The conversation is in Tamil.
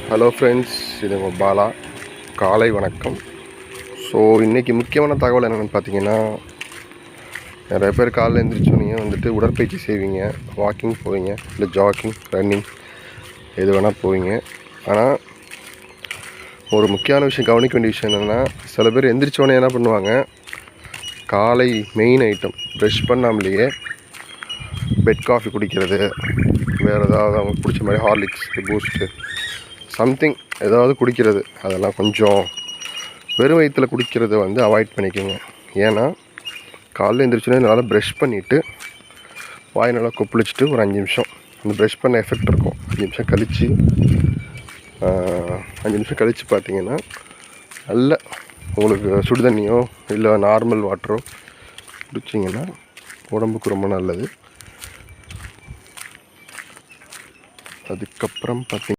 ஹலோ ஃப்ரெண்ட்ஸ், இது உங்கள் பாலா. காலை வணக்கம். ஸோ இன்றைக்கி முக்கியமான தகவல் என்னென்னு பார்த்தீங்கன்னா, நிறைய பேர் காலையில் எழுந்திரிச்சோன்னே வந்துட்டு உடற்பயிற்சி செய்வீங்க, வாக்கிங் போவீங்க, இல்லை ஜாக்கிங், ரன்னிங் எது வேணால் போவீங்க. ஆனால் ஒரு முக்கியமான விஷயம், கவனிக்க வேண்டிய விஷயம் என்னென்னா, சில பேர் எந்திரிச்சோன்னே என்ன பண்ணுவாங்க, காலை மெயின் ஐட்டம் ப்ரஷ் பண்ணாமலேயே பெட் காஃபி குடிக்கிறது, வேறு ஏதாவது அவங்களுக்கு பிடிச்ச மாதிரி ஹார்லிக்ஸ், பூஸ்ட்டு, சம்திங் ஏதாவது குடிக்கிறது. அதெல்லாம் கொஞ்சம் வெறும் வயிற்றில் குடிக்கிறத வந்து அவாய்ட் பண்ணிக்கோங்க. ஏன்னா காலையில் எழுந்திரிச்சோன்னே நல்லா ப்ரஷ் பண்ணிவிட்டு வாய் நல்லா கொப்பளிச்சுட்டு ஒரு 5 நிமிஷம் அந்த ப்ரஷ் பண்ண எஃபெக்ட் இருக்கும். 5 நிமிஷம் கழித்து 5 நிமிஷம் கழித்து பார்த்தீங்கன்னா நல்ல உங்களுக்கு சுடு தண்ணியோ இல்லை நார்மல் வாட்டரோ குடிச்சிங்கன்னா உடம்புக்கு ரொம்ப நல்லது. அதுக்கப்புறம் பார்த்திங்கன்னா